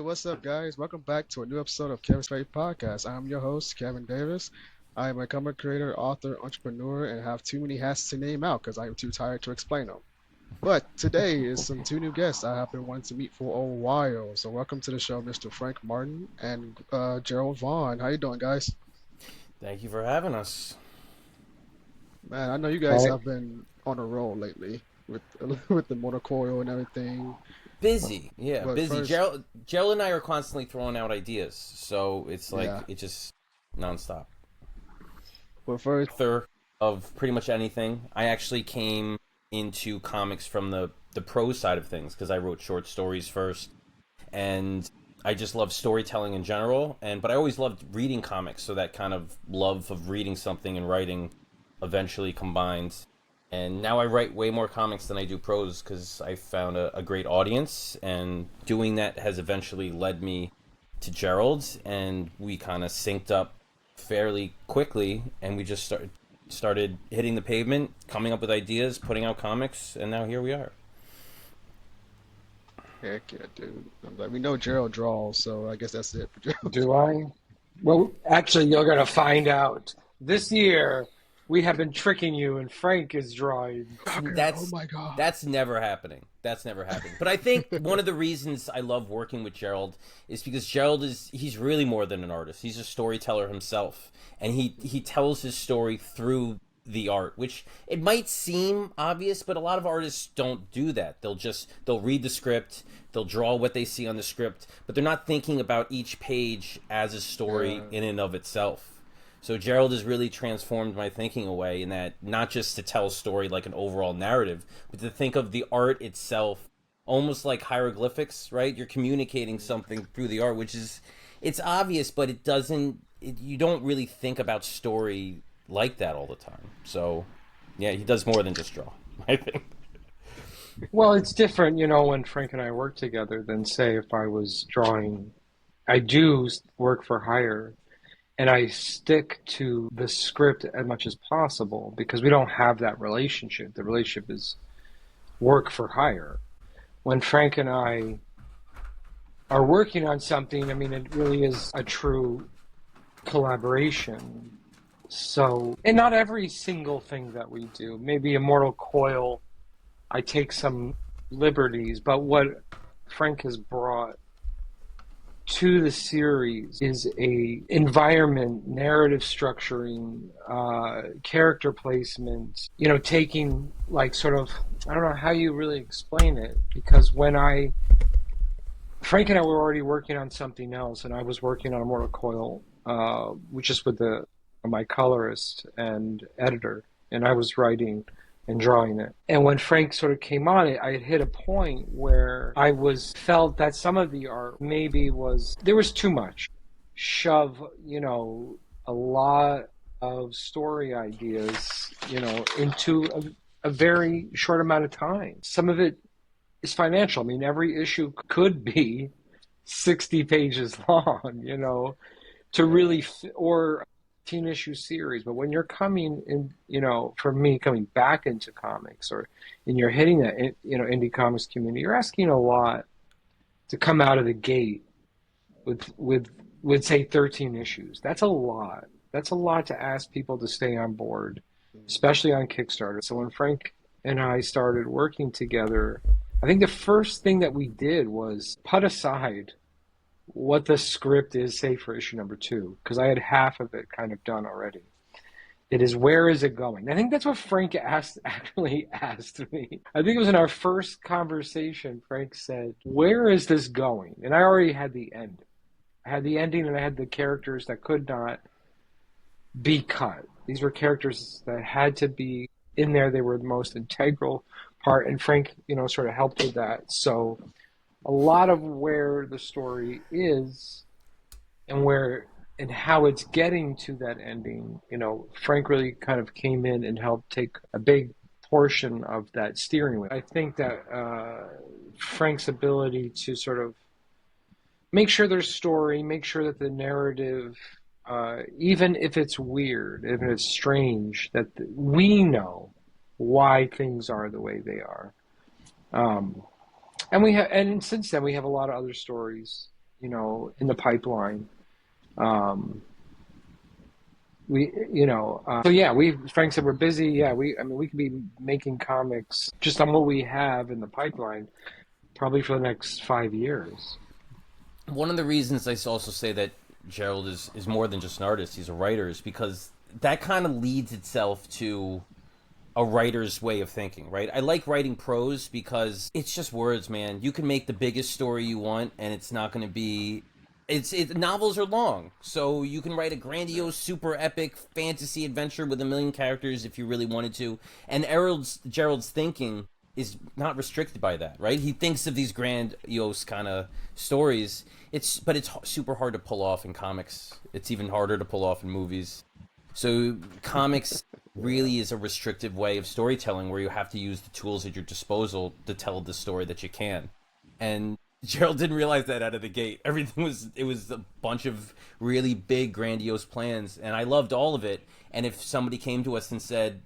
What's up, guys? Welcome back to a new episode of Kevin's Faith Podcast. I'm your host, Kevin Davis. I am a content creator, author, entrepreneur, and have too many hats to name out because I am too tired to explain them. But today is some two new guests I have been wanting to meet for a while. So welcome to the show, Mr. Frank Martin and Gerald Vaughn. How you doing, guys? Thank you for having us. Man, I know you guys Right. have been on a roll lately with with the motor coil and everything. Busy, yeah, But busy. first, Gerald and I are constantly throwing out ideas, so it's like yeah. it just nonstop. But first, Author of pretty much anything. I actually came into comics from the prose side of things because I wrote short stories first, and I just love storytelling in general. But I always loved reading comics, so that kind of love of reading something and writing eventually combined. And now I write way more comics than I do prose because I found a great audience, and doing that has eventually led me to Gerald, and we kind of synced up fairly quickly, and we just started hitting the pavement, coming up with ideas, putting out comics, and now here we are. heck yeah, dude. I'm like, we know Gerald draws, so I guess that's it for Gerald. Do I? Well, actually, you're going to find out. This year, we have been tricking you, and Frank is drawing. Oh That's my God. that's never happening. That's never happening. But I think one of the reasons I love working with Gerald is because Gerald he's really more than an artist. He's a storyteller himself, and he tells his story through the art, which it might seem obvious, but a lot of artists don't do that. They'll read the script, they'll draw what they see on the script, but they're not thinking about each page as a story Yeah. in and of itself. So Gerald has really transformed my thinking away in that not just to tell a story like an overall narrative, but to think of the art itself almost like hieroglyphics, right? You're communicating something through the art, which is it's obvious, but you don't really think about story like that all the time. So yeah, he does more than just draw, I think. Well, it's different, when Frank and I work together than, say, if I was drawing. I do work for hire, and I stick to the script as much as possible because we don't have that relationship. The relationship is work for hire. When Frank and I are working on something, I mean, it really is a true collaboration. So, and not every single thing that we do. Maybe Immortal Coil, I take some liberties, but what Frank has brought to the series is a environment, narrative structuring, character placement, taking like sort of, I don't know how you really explain it, because Frank and I were already working on something else, and I was working on Immortal Coil, which is with my colorist and editor, and I was writing and drawing it. And when Frank sort of came on it, I had hit a point where felt that some of the art maybe there was too much. Shove, a lot of story ideas, into a very short amount of time. Some of it is financial. I mean, every issue could be 60 pages long, to Yeah. really, or 10 issue series. But when you're coming in, for me, coming back into comics, and you're hitting that, indie comics community, you're asking a lot to come out of the gate with say 13 issues. That's a lot. That's a lot to ask people to stay on board, especially on Kickstarter. So when Frank and I started working together, I think the first thing that we did was put aside what the script is, say, for issue number 2, because I had half of it kind of done already. It is, where is it going? I think that's what Frank actually asked me. I think it was in our first conversation. Frank said, where is this going? And I already had the end. I had the ending, and I had the characters that could not be cut. These were characters that had to be in there. They were the most integral part, and Frank, sort of helped with that. So a lot of where the story is and how it's getting to that ending, Frank really kind of came in and helped take a big portion of that steering wheel. I think that Frank's ability to sort of make sure there's story, make sure that the narrative, even if it's weird, if it's strange, that we know why things are the way they are. And since then we have a lot of other stories, in the pipeline. Um, so yeah, Frank said we're busy. Yeah, I mean, we could be making comics just on what we have in the pipeline probably for the next 5 years. One of the reasons I also say that Gerald is more than just an artist, he's a writer, is because that kind of leads itself to a writer's way of thinking, right? I like writing prose because it's just words, man. You can make the biggest story you want, and it's not going to be. Novels are long, so you can write a grandiose, super epic fantasy adventure with a million characters if you really wanted to. And Gerald's thinking is not restricted by that, right? He thinks of these grandiose kind of stories. But it's super hard to pull off in comics. It's even harder to pull off in movies. So comics really is a restrictive way of storytelling where you have to use the tools at your disposal to tell the story that you can. And Gerald didn't realize that out of the gate. It was a bunch of really big, grandiose plans, and I loved all of it. And if somebody came to us and said,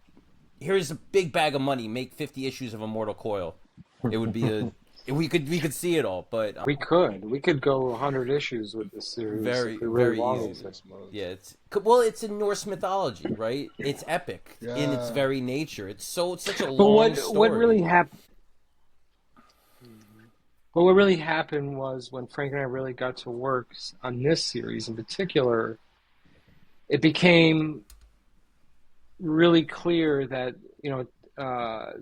"Here's a big bag of money, make 50 issues of Immortal Coil," it would be we could see it all. But we could go 100 issues with this series. Very, if we really very easy. Yeah, it's in Norse mythology, right? It's epic in its very nature. It's such a long story. What really happened? But what really happened was when Frank and I really got to work on this series in particular, it became really clear that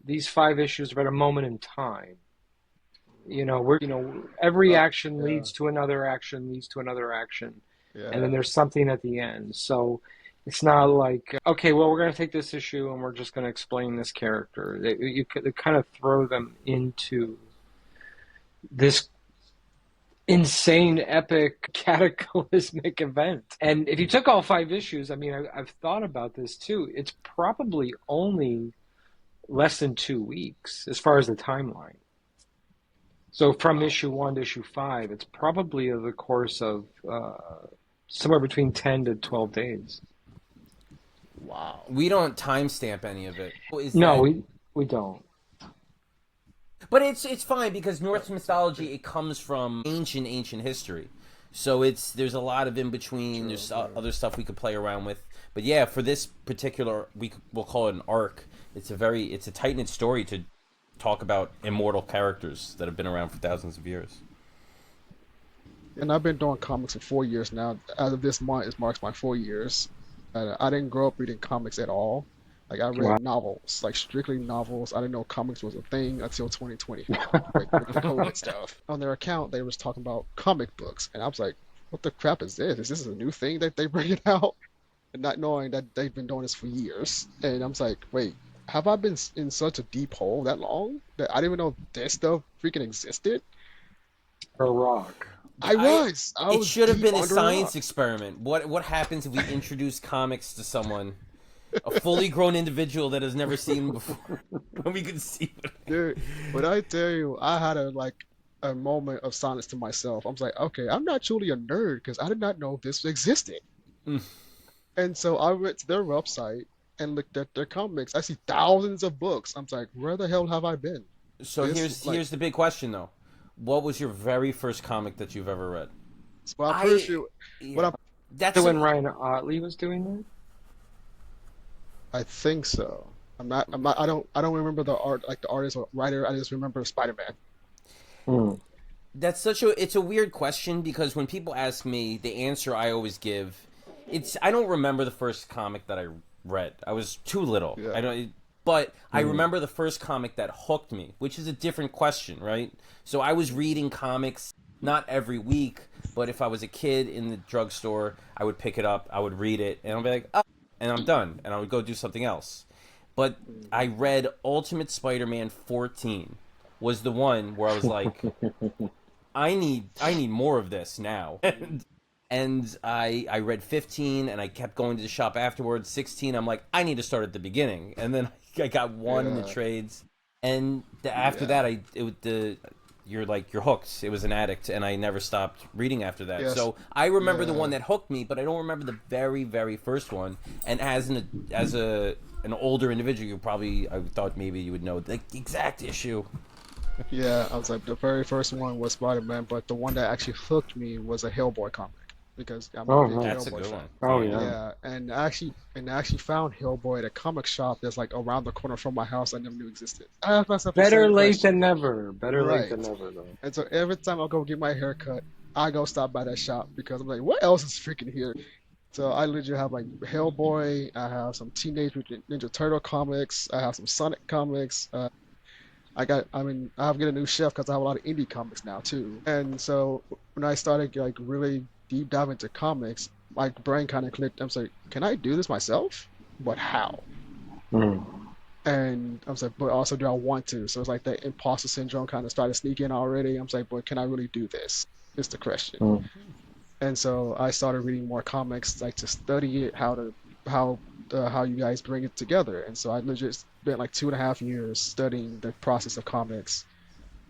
these 5 issues are at a moment in time. Every action leads to another action, leads to another action, and then there's something at the end. So it's not like, okay, well, we're going to take this issue and we're just going to explain this character. They kind of throw them into this insane, epic, cataclysmic event. And if you took all 5 issues, I mean, I've thought about this too. It's probably only less than 2 weeks as far as the timeline. So from issue 1 to issue 5, it's probably over the course of somewhere between 10 to 12 days. Wow. We don't timestamp any of it. We don't. But it's fine because Norse mythology, it comes from ancient history. So there's a lot of in between. There's other stuff we could play around with. But yeah, for this particular, we'll call it an arc. It's a tight knit story to talk about immortal characters that have been around for thousands of years. And I've been doing comics for 4 years now. As of this month, it marks my 4 years. I didn't grow up reading comics at all. Like I read novels, like strictly novels. I didn't know comics was a thing until 2020, like with the COVID stuff. On their account, they was talking about comic books, and I was like, "What the crap is this? Is this a new thing that they bring it out?" And not knowing that they've been doing this for years. And I was like, "Wait, have I been in such a deep hole that long that I didn't even know this stuff freaking existed?" A rock. I was. It should have been a science experiment. What happens if we introduce comics to someone? A fully grown individual that has never seen before. We could see it. Dude, but I tell you, I had a moment of silence to myself. I was like, okay, I'm not truly a nerd because I did not know this existed. And so I went to their website and looked at their comics. I see thousands of books. I'm like, where the hell have I been? So here's the big question though. What was your very first comic that you've ever read? Well, I'm pretty sure. That's when Ryan Otley was doing that. I think so. I'm not. I don't remember the art, like the artist or writer. I just remember Spider-Man. That's it's a weird question because when people ask me, the answer I always give, I don't remember the first comic that I read. I was too little. Yeah. I remember the first comic that hooked me, which is a different question, right? So I was reading comics not every week, but if I was a kid in the drugstore, I would pick it up, I would read it, and I'd be like, oh, and I'm done, and I would go do something else. But I read Ultimate Spider-Man 14 was the one where I was like, I need more of this now. And I read 15, and I kept going to the shop afterwards. 16, I'm like, I need to start at the beginning. And then I got one in the trades. And after that, you're hooked. It was an addict, and I never stopped reading after that. Yes. So I remember the one that hooked me, but I don't remember the very, very first one. And as an older individual, I thought maybe you would know the exact issue. Yeah, I was like the very first one was Spider-Man, but the one that actually hooked me was a Hellboy comic because I'm a Oh, big nice. That's a Hellboy good fan. one. Oh, Yeah. yeah. Yeah, and I actually found Hellboy at a comic shop that's like around the corner from my house I never knew existed. I asked myself the Better same late question. than never. Better late than Right. never, though. And so every time I go get my hair cut, I go stop by that shop because I'm like, what else is freaking here? So I literally have like Hellboy, I have some Teenage Mutant Ninja Turtle comics, I have some Sonic comics. I have to get a new shelf because I have a lot of indie comics now too. And so when I started like really deep dive into comics, my brain kind of clicked. I'm like, can I do this myself? But how? Mm. And I was like, but also do I want to? So it's like that imposter syndrome kind of started sneaking already. I'm like, but can I really do this? Is the question. Mm. And so I started reading more comics, like to study it, how you guys bring it together. And so I legit spent like 2.5 years studying the process of comics.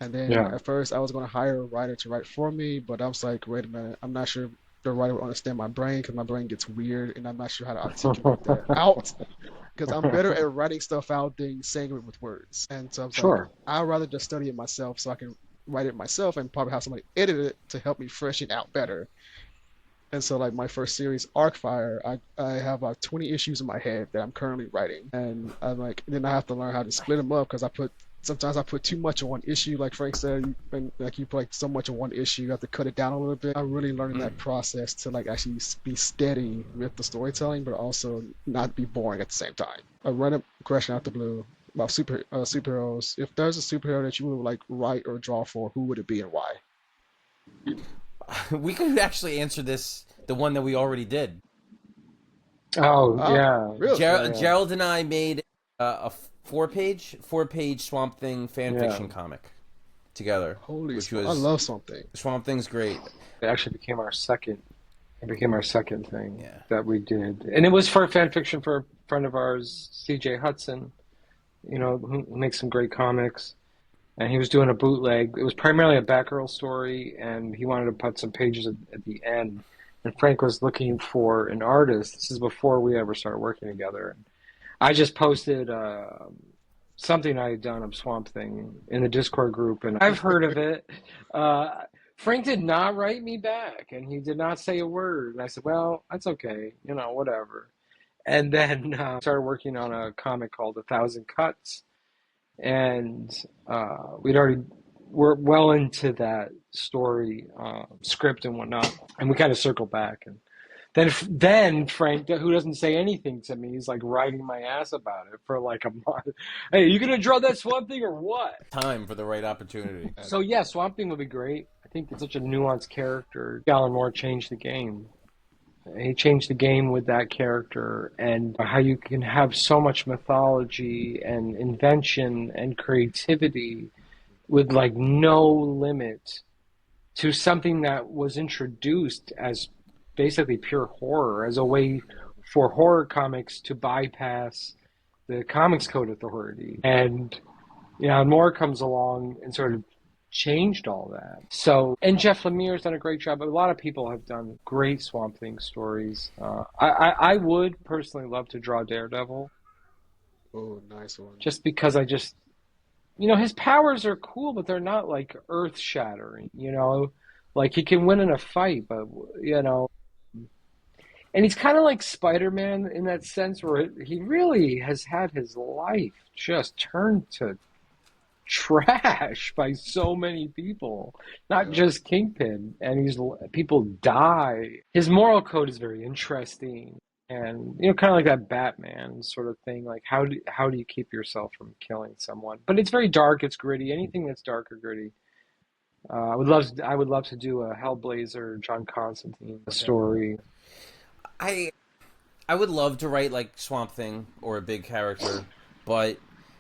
And then Yeah. at first I was going to hire a writer to write for me, but I was like, wait a minute, I'm not sure the writer will understand my brain because my brain gets weird, and I'm not sure how to articulate that out because I'm better at writing stuff out than saying it with words. And so I was like, Sure. I'd rather just study it myself so I can write it myself and probably have somebody edit it to help me freshen out better. And so, like my first series, Arcfire, I have 20 issues in my head that I'm currently writing, and I'm like, then I have to learn how to split them up because sometimes I put too much on one issue, like Frank said, and like you put like so much on one issue, you have to cut it down a little bit. I'm really learning that process to like actually be steady with the storytelling, but also not be boring at the same time. A random question out the blue about superheroes. If there's a superhero that you would like write or draw for, who would it be and why? We could actually answer this, the one that we already did. Oh, Oh, yeah. really? Yeah, yeah. Gerald and I made a four page Swamp Thing fan Yeah. fiction comic together, Holy which smoke! I was love something. Swamp Thing's great. It actually became our second. It became our second thing Yeah. that we did, and it was for fan fiction for a friend of ours, C.J. Hudson. Who makes some great comics, and he was doing a bootleg. It was primarily a Batgirl story, and he wanted to put some pages at the end. And Frank was looking for an artist. This is before we ever started working together. And I just posted something I had done of Swamp Thing in the Discord group, and I've heard of it. Uh, Frank did not write me back, and he did not say a word. And I said, "Well, that's okay, whatever." And then started working on a comic called A Thousand Cuts, and we'd already were well into that story script and whatnot, and we kind of circled back. And then Frank, who doesn't say anything to me, he's like writing my ass about it for like a month. Hey, you gonna draw that Swamp Thing or what? Time for the right opportunity. So yeah, Swamp Thing would be great. I think it's such a nuanced character. Alan Moore changed the game. He changed the game with that character, and how you can have so much mythology and invention and creativity with like no limit to something that was introduced as basically pure horror, as a way for horror comics to bypass the Comics Code Authority. And Moore comes along and sort of changed all that. So, and Jeff Lemire's done a great job. A lot of people have done great Swamp Thing stories. I would personally love to draw Daredevil, Oh, nice one. just because his powers are cool, but they're not like earth shattering, like he can win in a fight, but, and he's kind of like Spider-Man in that sense where he really has had his life just turned to trash by so many people, not Yeah. just Kingpin, and people die. His moral code is very interesting, and kind of like that Batman sort of thing. Like how do you keep yourself from killing someone? But it's very dark. It's gritty. Anything that's dark or gritty. I would love to do a Hellblazer, John Constantine story. I I would love to write like Swamp Thing or a big character, but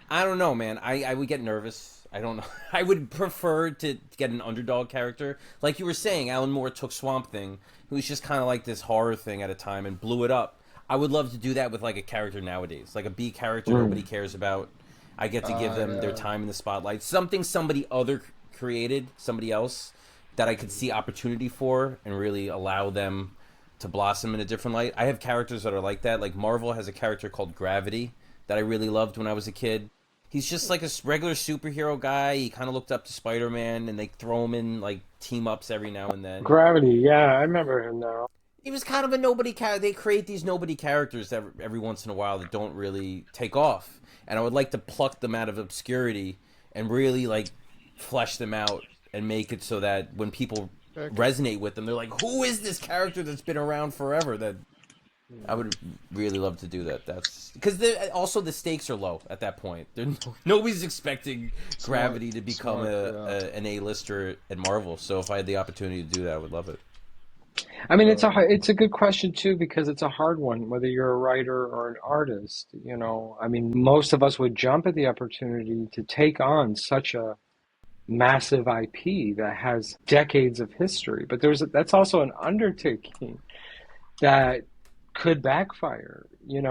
I don't know, man. I would get nervous. I don't know. I would prefer to get an underdog character. Like you were saying, Alan Moore took Swamp Thing, who was just kind of like this horror thing at a time, and blew it up. I would love to do that with like a character nowadays, like a B character nobody Mm. cares about. I get to give them their Yeah. time in the spotlight. Something somebody other created, somebody else that I could see opportunity for and really allow them to blossom in a different light. I have characters that are like that. Like Marvel has a character called Gravity that I really loved when I was a kid. He's just like a regular superhero guy. He kind of looked up to Spider-Man, and they throw him in like team ups every now and then. Gravity, yeah, I remember him now. He was kind of a nobody character. They create these nobody characters every once in a while that don't really take off, and I would like to pluck them out of obscurity and really like flesh them out and make it so that when people Okay. resonate with them, they're like, "Who is this character that's been around forever?" That I would really love to do that. That's because also the stakes are low at that point. Nobody's expecting Gravity to become an A-lister at Marvel. So if I had the opportunity to do that, I would love it. I mean, it's a good question too because it's a hard one, whether you're a writer or an artist. I mean, most of us would jump at the opportunity to take on such a massive IP that has decades of history, but that's also an undertaking that could backfire. You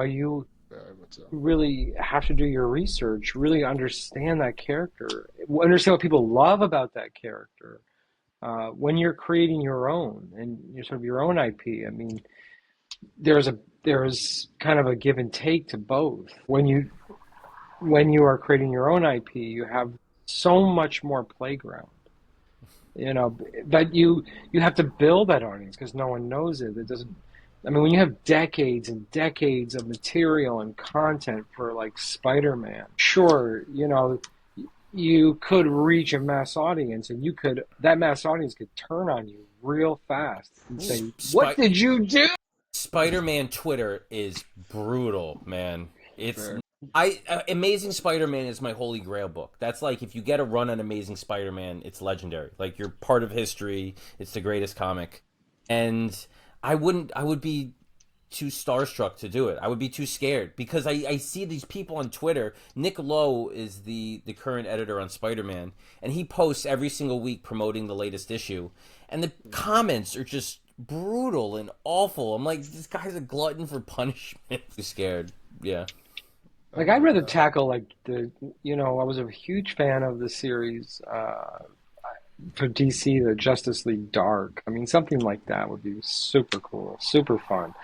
Very much so. really have to do your research, really understand that character, understand what people love about that character. When you're creating your own and you're sort of your own IP, I mean, there's kind of a give and take to both. When you are creating your own IP, you have so much more playground, but you have to build that audience because no one knows it. It doesn't. I mean, when you have decades and decades of material and content for like Spider-Man, sure, you could reach a mass audience, and that mass audience could turn on you real fast and say, "What did you do?" Spider-Man Twitter is brutal, man. It's Fair. Amazing Spider-Man is my holy grail book. That's like if you get a run on Amazing Spider-Man, it's legendary. Like you're part of history. It's the greatest comic, and I would be too starstruck to do it. I would be too scared because I see these people on Twitter. Nick Lowe is the current editor on Spider-Man, and he posts every single week promoting the latest issue, and the comments are just brutal and awful. I'm like, this guy's a glutton for punishment. Too scared. Yeah. Like I'd rather tackle like I was a huge fan of the series for DC, the Justice League Dark. I mean, something like that would be super cool, super fun.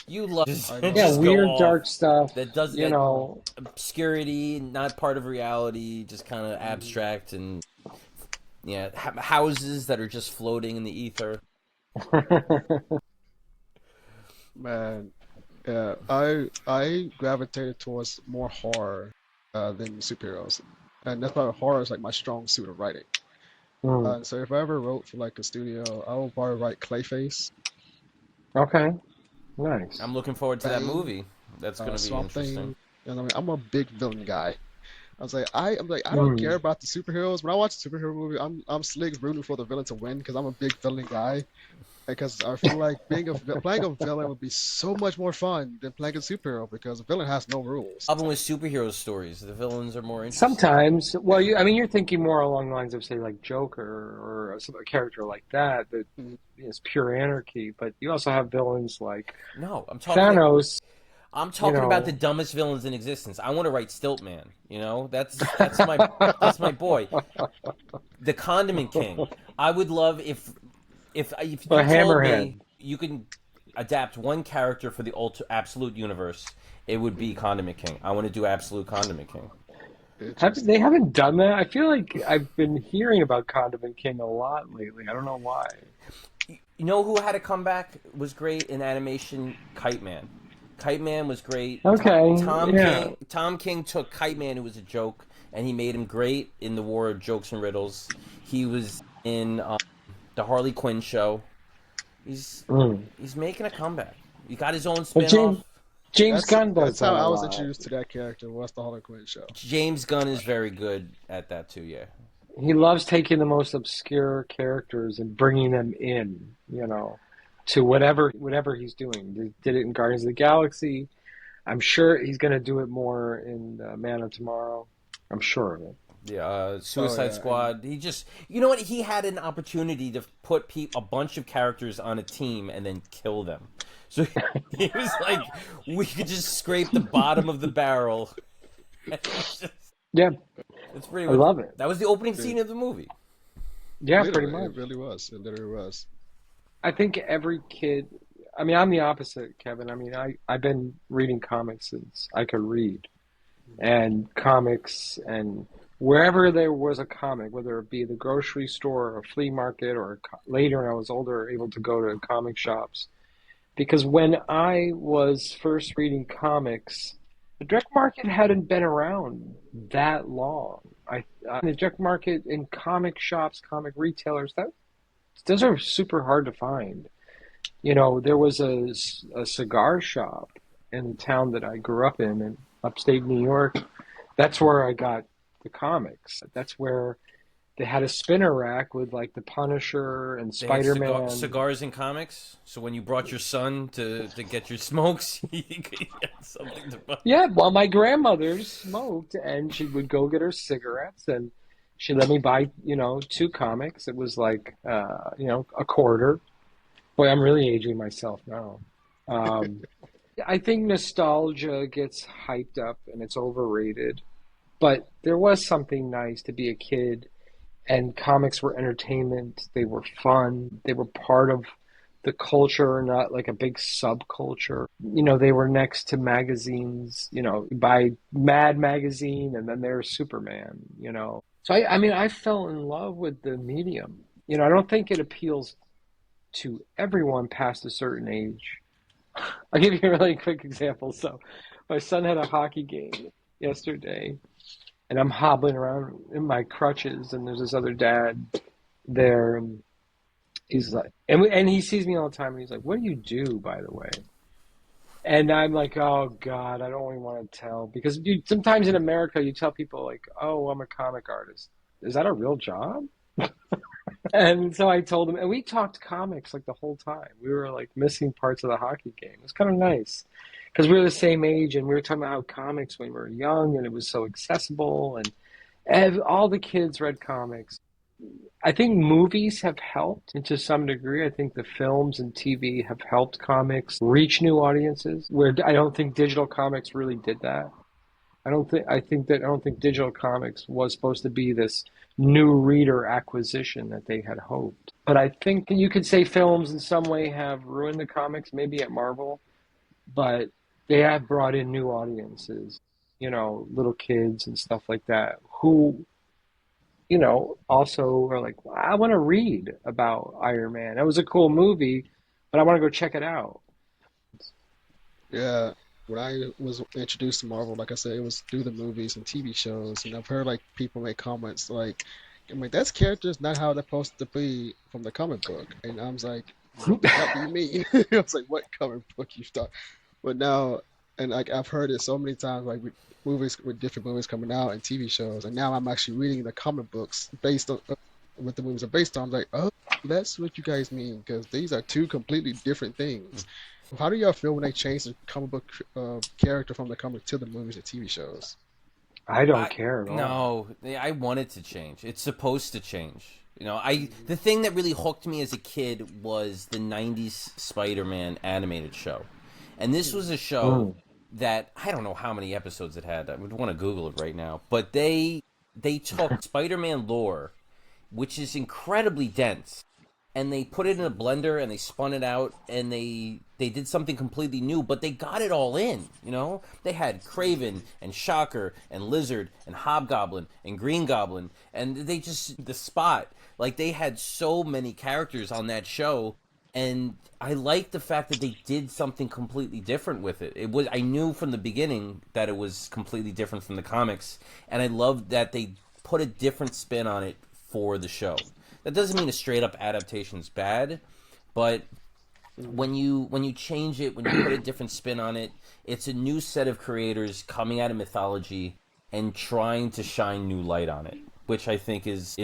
You love Yeah, weird dark stuff. that does you that know. obscurity, not part of reality, just kind of abstract and yeah, houses that are just floating in the ether. Man, yeah, I gravitated towards more horror than superheroes, and that's why horror is like my strong suit of writing. Hmm. So if I ever wrote for like a studio, I would probably write Clayface, Okay, nice. I'm looking forward to that Bane, movie. That's going to be Swamp interesting. Thing. I mean, I'm a big villain guy. I'm like I don't care Hmm. about the superheroes. When I watch a superhero movie, I'm slick rooting for the villain to win because I'm a big villain guy. Because I feel like playing a villain would be so much more fun than playing a superhero because a villain has no rules. Problem with superhero stories, the villains are more interesting. Sometimes, well, I mean, you're thinking more along the lines of, say, like Joker or a character like that Mm, is pure anarchy. But you also have villains like No, Thanos. I'm You talking about the know, dumbest villains in existence. I want to write Stiltman. That's my boy, the Condiment King. I would love if a you told Hammerhead. me you can adapt one character for the absolute universe, it would be Condiment King. I want to do absolute Condiment King. They interesting. haven't done that. I feel like I've been hearing about Condiment King a lot lately. I don't know why. You know who had a comeback was great in animation? Kite Man. Kite Man was great. Okay, Tom yeah. King. Tom King took Kite Man, who was a joke, and he made him great in the War of Jokes and Riddles. He was in the Harley Quinn show. He's Mm. he's making a comeback. He got his own But spin-off. James That's Gunn does that's that how a I was lot. introduced to that character was the Harley Quinn show. James Gunn is very good at that too. Yeah. He loves taking the most obscure characters and bringing them in, to whatever he's doing. He did it in Guardians of the Galaxy. I'm sure he's going to do it more in Man of Tomorrow. I'm sure of it. Yeah, Oh Suicide yeah, and Squad. You know what? He had an opportunity to put a bunch of characters on a team and then kill them. So he was like, we could just scrape the bottom of the barrel. Yeah, That's pretty I much. love it. That was the opening it, scene of the movie. Yeah, pretty literally, much. it really was. It literally was. I think every kid, I mean, I'm the opposite, Kevin. I mean, I've been reading comics since I could read. and comics, and wherever there was a comic, whether it be the grocery store or a flea market, or later when I was older, able to go to comic shops. Because when I was first reading comics, the direct market hadn't been around that long. The direct market in comic shops, comic retailers, that those are super hard to find. There was a cigar shop in the town that I grew up in upstate New York. That's where I got the comics. That's where they had a spinner rack with like the Punisher and They had Spider-Man. cigars and comics. So when you brought your son to get your smokes, he had something to buy. Yeah, well, my grandmother smoked, and she would go get her cigarettes, and she let me buy, two comics. It was like, a quarter. Boy, I'm really aging myself now. Um, I think nostalgia gets hyped up and it's overrated, but there was something nice to be a kid, and comics were entertainment. They were fun. They were part of the culture, not like a big subculture. They were next to magazines, by Mad Magazine, and then there's Superman. So I mean, I fell in love with the medium. I don't think it appeals to everyone past a certain age. I'll give you a really quick example. So my son had a hockey game yesterday, and I'm hobbling around in my crutches, and there's this other dad there, and he's like, and he sees me all the time, and he's like, "What do you do, by the way?" And I'm like, "Oh God, I don't even want to tell," because sometimes in America you tell people like, "Oh, I'm a comic artist." Is that a real job? And so I told him, and we talked comics like the whole time. We were like missing parts of the hockey game. It was kind of nice because we were the same age, and we were talking about how comics when we were young, and it was so accessible, and all the kids read comics. I think movies have helped and to some degree. I think the films and TV have helped comics reach new audiences, where I don't think digital comics really did that. I don't think digital comics was supposed to be this new reader acquisition that they had hoped. But I think you could say films in some way have ruined the comics, maybe at Marvel, but they have brought in new audiences, little kids and stuff like that, who, also are like, "Well, I want to read about Iron Man. That was a cool movie, but I want to go check it out." Yeah, when I was introduced to Marvel, like I said, it was through the movies and TV shows, and I've heard like people make comments like, "I'm like, that's characters not how they're supposed to be from the comic book," and I was like, "What the hell do you mean?" I was like, "What comic book you start?" But now, and like I've heard it so many times, like with movies with different movies coming out and TV shows, and now I'm actually reading the comic books based on what the movies are based on. I'm like, oh, that's what you guys mean, because these are two completely different things. How do y'all feel when they change the comic book character from the comic to the movies and TV shows? I don't I care at all. no, I want it to change. It's supposed to change. The thing that really hooked me as a kid was the '90s Spider-Man animated show, and this was a show Mm. that I don't know how many episodes it had. I would want to Google it right now, but they took Spider-Man lore, which is incredibly dense, and they put it in a blender and they spun it out and they did something completely new, but they got it all in. They had Craven and Shocker and Lizard and Hobgoblin and Green Goblin, and they just the Spot, like they had so many characters on that show, and I like the fact that they did something completely different with it. I knew from the beginning that it was completely different from the comics, and I loved that they put a different spin on it for the show. That doesn't mean a straight up adaptation is bad, but when you change it, when you put a different spin on it, it's a new set of creators coming out of mythology and trying to shine new light on it, which I think is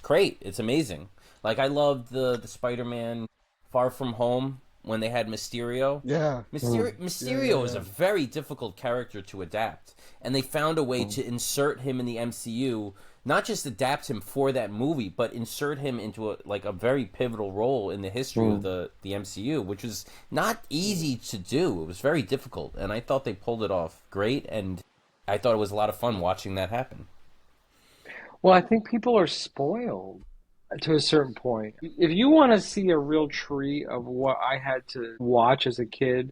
great. It's amazing. Like I loved the Spider-Man Far From Home when they had Mysterio. Yeah, Mysterio, yeah, yeah, Mysterio is a yeah. very difficult character to adapt, and they found a way to insert him in the MCU, not just adapt him for that movie, but insert him into a very pivotal role in the history of Mm. the MCU, which was not easy to do. It was very difficult, and I thought they pulled it off great, and I thought it was a lot of fun watching that happen. Well, I think people are spoiled to a certain point. If you want to see a real tree of what I had to watch as a kid,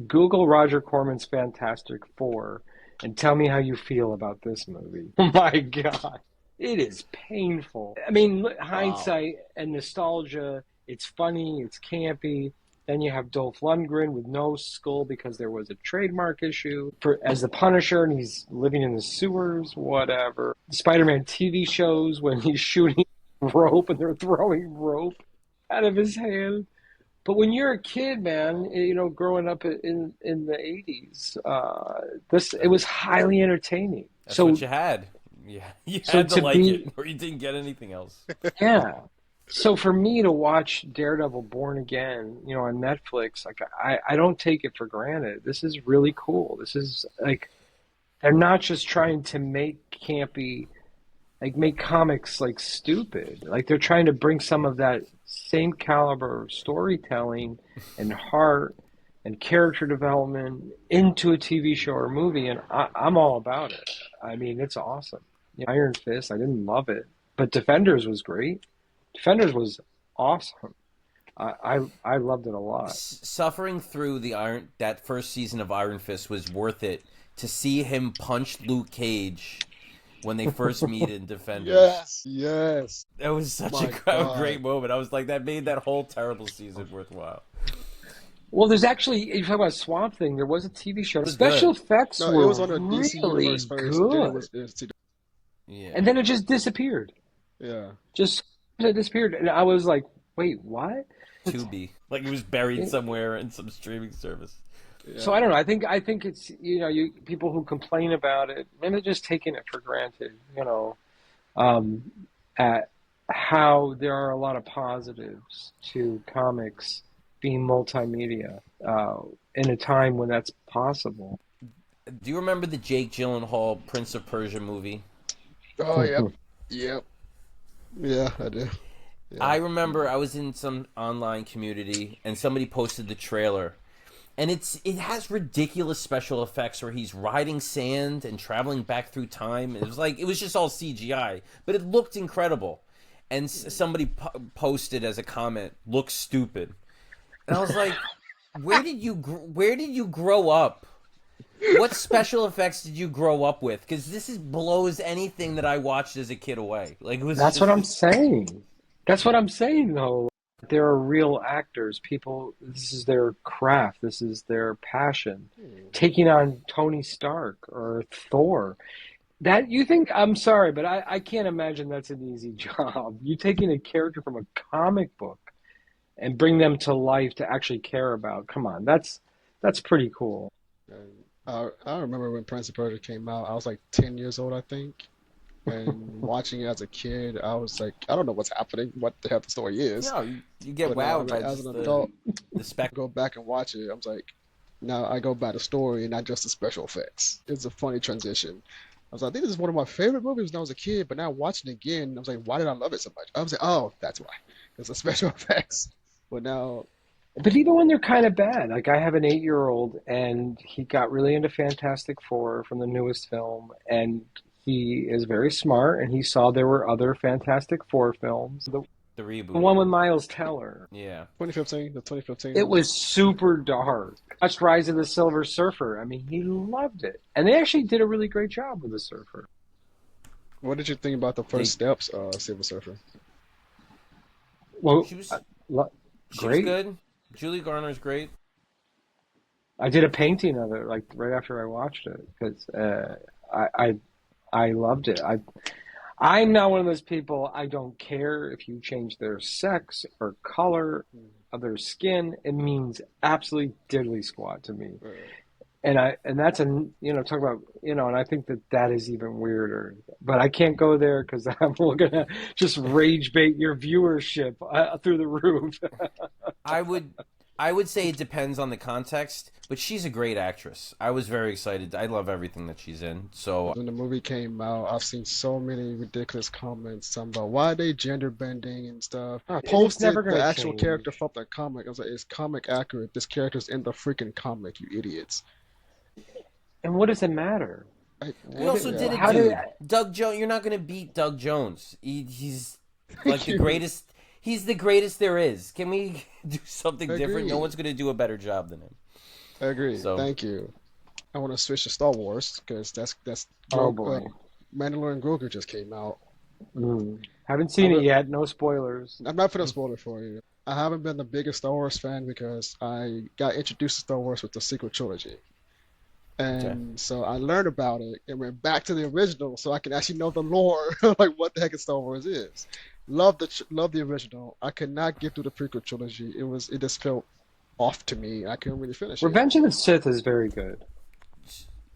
Google Roger Corman's Fantastic Four, and tell me how you feel about this movie. Oh my God. It is painful. I mean, Wow. hindsight and nostalgia, it's funny, it's campy. Then you have Dolph Lundgren with no skull because there was a trademark issue as the Punisher, and he's living in the sewers, whatever. Spider-Man TV shows when he's shooting rope and they're throwing rope out of his hand. But when you're a kid, man, growing up in the '80s, this it was highly entertaining. That's what So you had. Yeah, you so had to to like it, be or you didn't get anything else. yeah. So for me to watch Daredevil Born Again, on Netflix, like I don't take it for granted. This is really cool. This is like they're not just trying to make comics like stupid. Like they're trying to bring some of that same caliber of storytelling and heart and character development into a TV show or movie, and I'm all about it. I mean, it's awesome. Iron Fist, I didn't love it, but Defenders was great. Defenders was awesome. I loved it a lot. Suffering through that first season of Iron Fist was worth it to see him punch Luke Cage when they first meet in Defenders. Yes, yes. That was such My a great God. moment. I was like, that made that whole terrible season worthwhile. Well, there's actually, if you talk about Swamp Thing, there was a TV show. It The was special good. effects No, it were was on the DC really universe first, and then it good. was it's, Yeah. And then it just disappeared. yeah. Just it disappeared. And I was like, wait, what? Tubi. Like it was buried somewhere in some streaming service. So Yeah. I don't know. I think it's you people who complain about it, maybe they're just taking it for granted. Um, at how there are a lot of positives to comics being multimedia in a time when that's possible. Do you remember the Jake Gyllenhaal Prince of Persia movie? Oh, yep. Yep. Yeah, I do. Yeah. I remember I was in some online community and somebody posted the trailer, and it has ridiculous special effects where he's riding sand and traveling back through time. It was just all CGI, but it looked incredible. And somebody posted as a comment, "Looks stupid," and I was like, where did you grow up? What special effects did you grow up with? Because blows anything that I watched as a kid away. Like it was That's what just I'm saying. That's what I'm saying, though. There are real actors. People, this is their craft. This is their passion. Taking on Tony Stark or Thor. That you think, I'm sorry, but I can't imagine that's an easy job. You taking a character from a comic book and bring them to life to actually care about. Come on, that's pretty cool. And I remember when Prince of Persia came out. I was like 10 years old, I think. And watching it as a kid, I was like, I don't know what's happening, what the hell the story is. you get But now, I wowed mean, by as just an adult, the spec. go back and watch it. I was like, now I go by the story and not just the special effects. It's a funny transition. I was like, I think this is one of my favorite movies when I was a kid, but now watching it again, I was like, why did I love it so much? I was like, oh, that's why. It's the special effects. But now, But even when they're kind of bad, like I have an 8-year-old and he got really into Fantastic Four from the newest film, and he is very smart and he saw there were other Fantastic Four films. The The reboot. one with Miles Teller. Yeah. 2015, the 2015 It one. was super dark. Watched Rise of the Silver Surfer. I mean, he loved it. And they actually did a really great job with the Surfer. What did you think about the They first steps, Silver Surfer? Well, she was lo- she was great. good. Julie Garner's great. I did a painting of it like right after I watched it because I loved it. I'm not one of those people. I don't care if you change their sex or color of their skin. It means absolutely diddly squat to me. And that's talk about and I think that is even weirder. But I can't go there because I'm gonna just rage bait your viewership through the roof. I would I would say it depends on the context, but she's a great actress. I was very excited. I love everything that she's in. So When the movie came out, I've seen so many ridiculous comments talking about why they gender bending and stuff. It's never Posted the gonna actual character change. from the comic. I was like, it's comic accurate. This character's in the freaking comic, you idiots. And what does it matter? we What? also Yeah. did a How did? dude. Doug Jones. You're not going to beat Doug Jones. He's like Thank the you. greatest. He's the greatest there is. Can we do something different? No Agreed. one's going to do a better job than him. Agreed. So Thank you. I want to switch to Star Wars because that's Oh Grogu, boy. Mandalorian Grogu just came out. Haven't I'm, seen it yet. No spoilers. I'm not gonna spoil it for you. I haven't been the biggest Star Wars fan because I got introduced to Star Wars with the sequel trilogy. Okay. And so I learned about it and went back to the original so I can actually know the lore, like what the heck Star Wars is. Love the original. I could not get through the prequel trilogy. It just felt off to me. I couldn't really finish it. Revenge of the Sith is very good.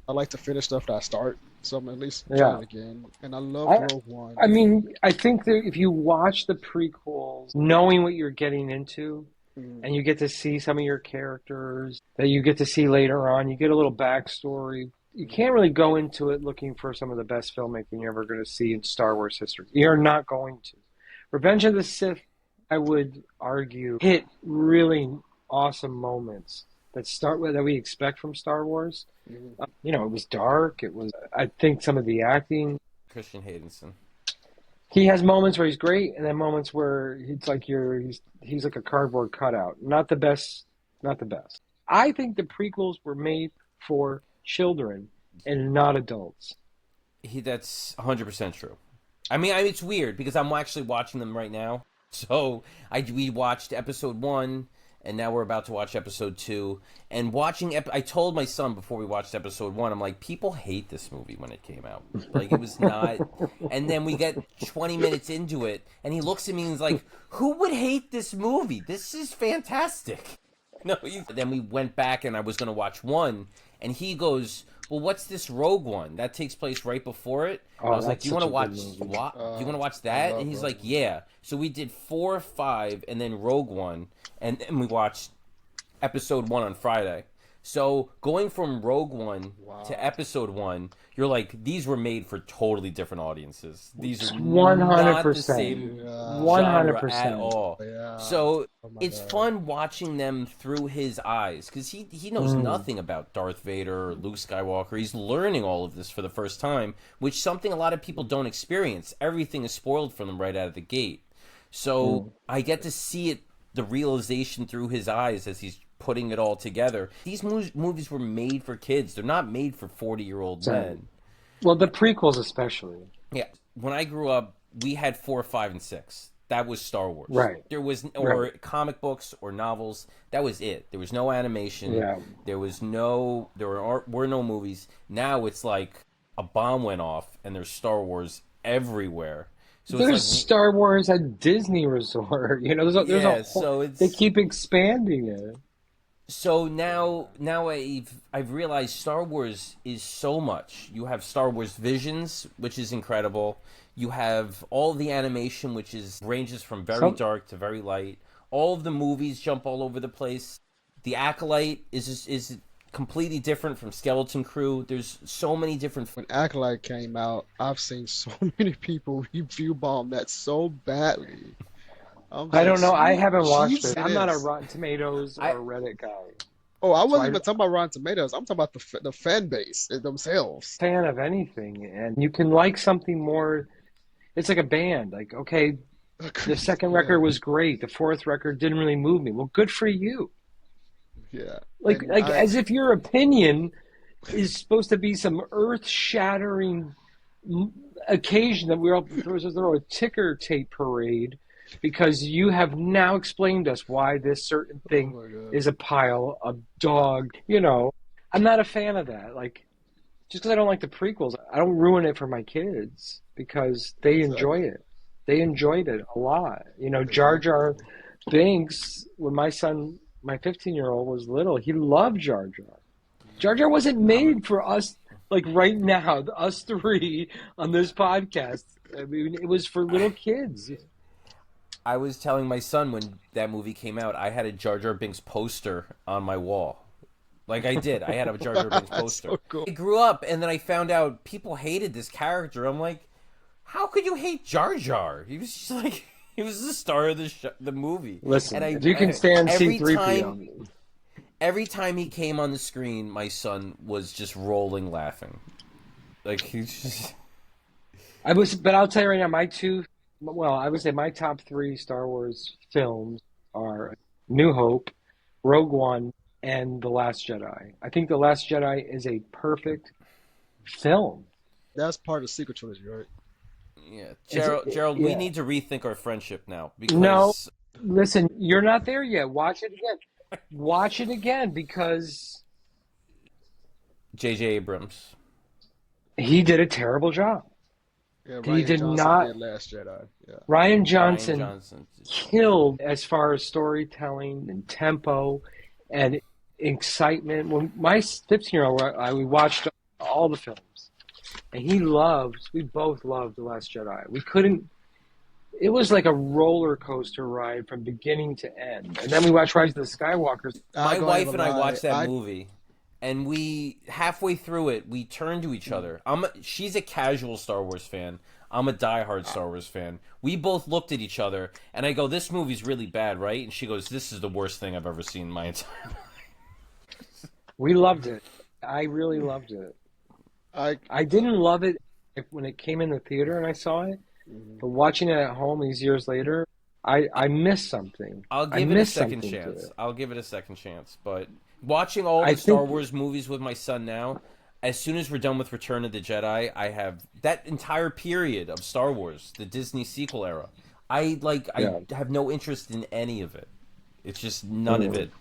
I like to finish stuff that I start, so I'm at least trying Yeah. it again. And I loved I Rogue One. I mean, I think that if you watch the prequels, knowing what you're getting into, Mm, and you get to see some of your characters that you get to see later on, you get a little backstory. You can't really go into it looking for some of the best filmmaking you're ever going to see in Star Wars history. You're not going to. Revenge of the Sith, I would argue, hit really awesome moments that we expect from Star Wars. mm. It was dark. It was, I think, some of the acting. Christian Haydenson. He has moments where he's great, and then moments where he's like a cardboard cutout. Not the best, not the best. I think the prequels were made for children and not adults. That's 100% true. I mean, it's weird because I'm actually watching them right now. So we watched episode 1, and now we're about to watch episode 2. And I told my son before we watched episode 1, I'm like, people hate this movie when it came out. Like, it was not. And then we get 20 minutes into it, and he looks at me and he's like, who would hate this movie? This is fantastic. No, then we went back, and I was going to watch 1, and he goes, well, what's this Rogue One? That takes place right before it. I Oh, was like, that's do you want such to a good watch movie. what? Do you want to watch I that? love And he's Rogue like, One. yeah. So we did 4, 5, and then Rogue One, and then we watched episode 1 on Friday. So going from Rogue One to Wow. episode 1, you're like, these were made for totally different audiences. These are not the 100%. same Yeah. genre at 100%. all. Yeah. So Oh my it's God. fun watching them through his eyes because he knows Mm. nothing about Darth Vader or Luke Skywalker. He's learning all of this for the first time, which something a lot of people don't experience. Everything is spoiled for them right out of the gate. So Mm. I get to see it, the realization through his eyes as he's putting it all together. These movies were made for kids. They're not made for 40-year-old So, men. well, the prequels especially. Yeah. When I grew up, we had 4, 5, and 6. That was Star Wars. Right. There was or Right. comic books or novels. That was it. There was no animation. Yeah. There were no movies. Now it's like a bomb went off and there's Star Wars everywhere. So There's it's like Star Wars at Disney Resort. There's a yeah, whole, so they it's keep expanding it. so now I've realized Star Wars is so much. You have Star Wars Visions, which is incredible. You have all the animation, which ranges from very Some dark to very light. All of the movies jump all over the place. The Acolyte is completely different from Skeleton Crew. There's so many different. When Acolyte came out, I've seen so many people review bomb that so badly. I'm I like, don't know. I sweet haven't watched it. I'm not a Jesus. Rotten Tomatoes I or Reddit guy, Oh, I so wasn't I'm even talking about Rotten Tomatoes. I'm talking about the fan base themselves. a fan of anything. And you can like something more. It's like a band. Like, okay, the Agreed. second Yeah, record was great. The fourth record didn't really move me. Well, good for you. yeah. Like, And like I, as if your opinion is supposed to be some earth-shattering occasion that we're all supposed to throw a ticker tape parade because you have now explained to us why this certain oh thing my God. is a pile of dog. I'm not a fan of that. Like, just because I don't like the prequels, I don't ruin it for my kids because they enjoy Exactly. it. They enjoyed it a lot. Jar Exactly. Jar Binks, when my son, my 15-year-old, was little, he loved Jar Jar. Jar Jar wasn't I'm made for us, like right now, us three on this podcast. I mean, it was for little kids. I was telling my son when that movie came out, I had a Jar Jar Binks poster on my wall. Like I did. I had a Jar Jar Binks That's poster. so cool. I grew up and then I found out people hated this character. I'm like, how could you hate Jar Jar? He was just like he was the star of the movie. And Listen, if you can stand every time he came on the screen, my son was just rolling laughing. Like he's just but I'll tell you right now, I would say my top three Star Wars films are New Hope, Rogue One, and The Last Jedi. I think The Last Jedi is a perfect film. That's part of the sequel trilogy, right? Yeah, Is it, Gerald, we yeah. need to rethink our friendship now No, because listen, you're not there yet. Watch it again. Watch it again because J.J. Abrams. he did a terrible job. Yeah, He Ryan did Johnson not. did Last Jedi. Yeah. Ryan Ryan Johnson Johnson. killed as far as storytelling and tempo and excitement. When my 15-year-old, we watched all the films, and we both loved The Last Jedi. We couldn't, it was like a roller coaster ride from beginning to end. And then we watched Rise of the Skywalkers. I My gonna wife even and I lie. watched that movie, and we halfway through it, we turned to each other. She's a casual Star Wars fan. I'm a diehard Star Wars fan. We both looked at each other, and I go, "This movie's really bad, right?" And she goes, "This is the worst thing I've ever seen in my entire." We loved it. I really loved it. I I didn't love it when it came in the theater and I saw it, but watching it at home these years later, I missed something. I'll I give it a missed second something to chance. it. I'll give it a second chance. But watching all I the Star think, Wars movies with my son now, as soon as we're done with Return of the Jedi, I have that entire period of Star Wars, the Disney sequel era. I yeah. have no interest in any of it. It's just none of Mm. it.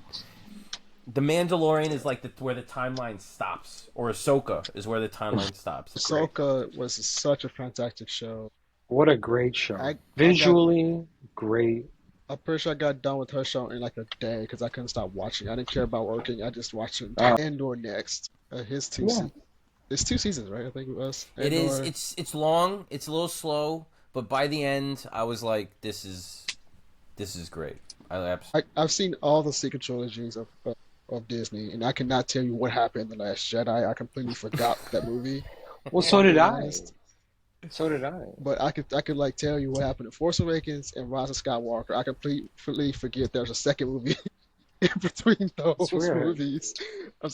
The Mandalorian is like where the timeline stops, or Ahsoka is where the timeline stops. Great. Ahsoka was such a fantastic show. What a great show. I got Visually, great. I'm pretty sure I got done with her show in like a day because I couldn't stop watching. I didn't care about working. I just watched it. Uh, Andor next. His yeah. it's 2 seasons, right? I think it was. It is. Andor. It's long. It's a little slow, but by the end, I was like, this is great. I absolutely. I've seen all the secret trilogies of Disney, and I cannot tell you what happened in The Last Jedi. I completely forgot that movie, Well, if so I'm did being I. honest. So did I. But I could like tell you what happened in Force Awakens and Rise of Skywalker. I completely forget there's a second movie in between It's those weird. movies.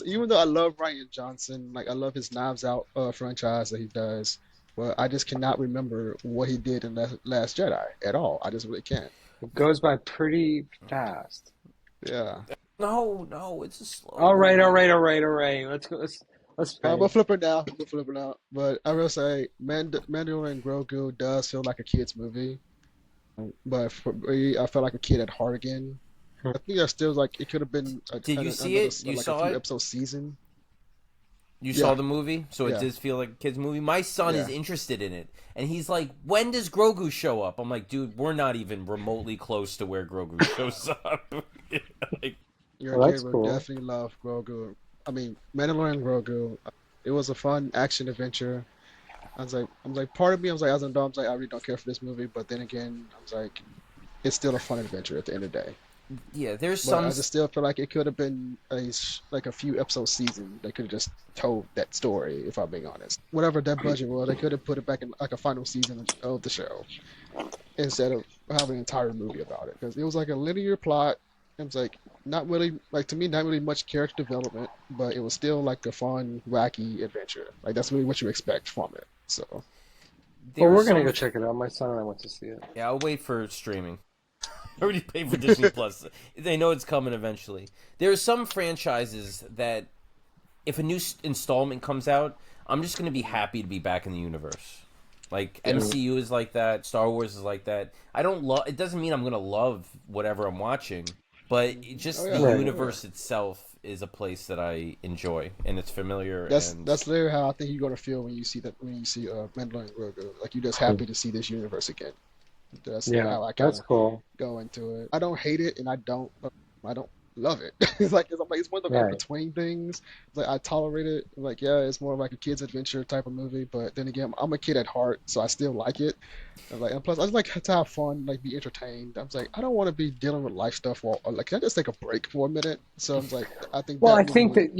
Even though I love Ryan Johnson, like I love his Knives Out franchise that he does, but I just cannot remember what he did in Last Jedi at all. I just really can't. It goes by pretty fast. Yeah. No, no, it's a slow All right, all movie. right, all right, all right. Let's go. Let's We'll play. flip it now. We'll flip it out. But I will say, Mandalorian Grogu does feel like a kid's movie. But for me, I felt like a kid at heart again. I think I still like it could have been Did you see another it? You like a saw few it? episode season. You Yeah, saw the movie, so it yeah, does feel like a kid's movie. My son is yeah. interested in it, and he's like, "When does Grogu show up?" I'm like, "Dude, we're not even remotely close to where Grogu shows up." Like, Your Well, kid that's would cool. definitely love Grogu. I mean, Mandalorian Grogu. It was a fun action adventure. I was like, part of me, I was like, as an adult, I was like, I really don't care for this movie. But then again, I was like, it's still a fun adventure at the end of the day. yeah, there's But some. I just still feel like it could have been like a few episode season. They could have just told that story, if I'm being honest. Whatever that budget was, they could have put it back in like a final season of the show instead of having an entire movie about it. Because it was like a linear plot. It was like not really like to me, not really much character development, but it was still like a fun, wacky adventure. Like that's really what you expect from it. So Well, There's we're gonna some. go check it out. My son and I went to see it. Yeah, I'll wait for streaming. I already paid for Disney Plus. They know it's coming eventually. There are some franchises that, if a new installment comes out, I'm just going to be happy to be back in the universe. Like yeah, Mm. MCU is like that. Star Wars is like that. I don't love. It doesn't mean I'm going to love whatever I'm watching, but oh just the yeah, Right. oh yeah. universe itself is a place that I enjoy, and it's familiar. That's And that's literally how I think you're gonna feel when you see Mandalorian Grogu. Like you're just happy to see this universe again. That's Yeah, how I kind that's of cool. go into it. I don't hate it and I don't love it. It's one of the in Right. between things. It's like I tolerate it. Like yeah, it's more like a kid's adventure type of movie. But then again, I'm a kid at heart, so I still like it. And plus, I just like to have fun, like be entertained. I'm like I don't want to be dealing with life stuff. Or like can I just take a break for a minute? So I'm like I think Well, that I movie think was that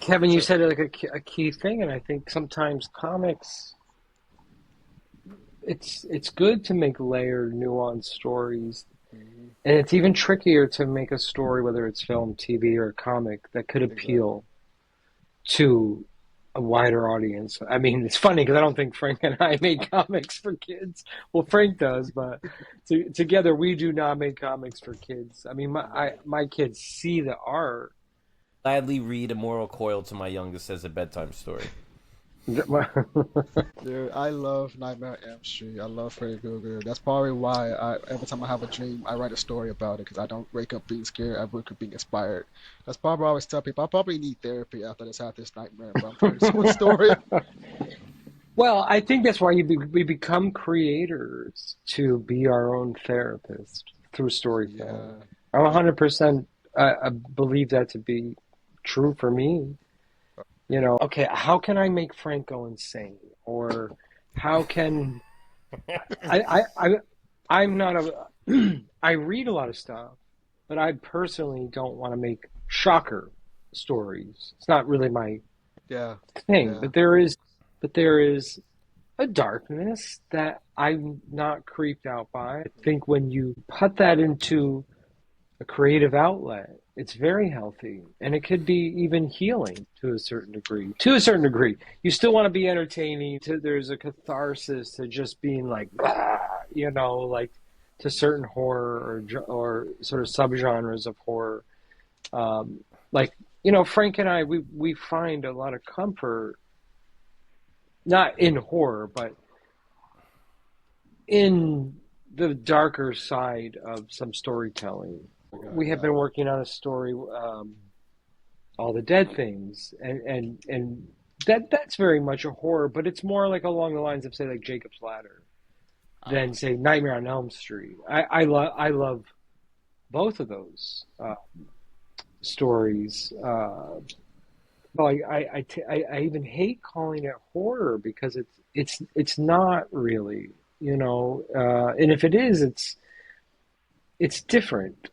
Kevin, you so. said like a key thing, and I think sometimes comics, it's good to make layered, nuanced stories, Mhm, and it's even trickier to make a story, whether it's film, TV, or comic, that could exactly. appeal to a wider audience. I mean, it's funny because I don't think Frank and I make comics for kids. Well, Frank does, but together we do not make comics for kids. I mean, my kids see the art, gladly read Immortal Coil to my youngest as a bedtime story. Dude, I love Nightmare on Elm Street. I love Freddy Krueger. That's probably why every time I have a dream, I write a story about it because I don't wake up being scared. I wake up being inspired. That's probably why I always tell people I probably need therapy after this had this nightmare, but I'm trying to tell a story. Well, I think that's why we become creators to be our own therapist through storytelling. Yeah, I 100% I believe that to be true for me. Okay, how can I make Frank go insane? Or how can I I'm not a I read a lot of stuff, but I personally don't want to make shocker stories. It's not really my yeah, thing, yeah. but there is a darkness that I'm not creeped out by. I think when you put that into a creative outlet, it's very healthy and it could be even healing to a certain degree. To a certain degree, you still want to be entertaining. There's a catharsis to just being like, "Ah," like to certain horror or sort of subgenres of horror. Like Frank and I, we find a lot of comfort not in horror, but in the darker side of some storytelling. We have been working on a story, all the dead things, and that's very much a horror, but it's more like along the lines of say like Jacob's Ladder than say Nightmare on Elm Street. I love both of those stories. Well, I even hate calling it horror because it's not really, and if it is, it's different.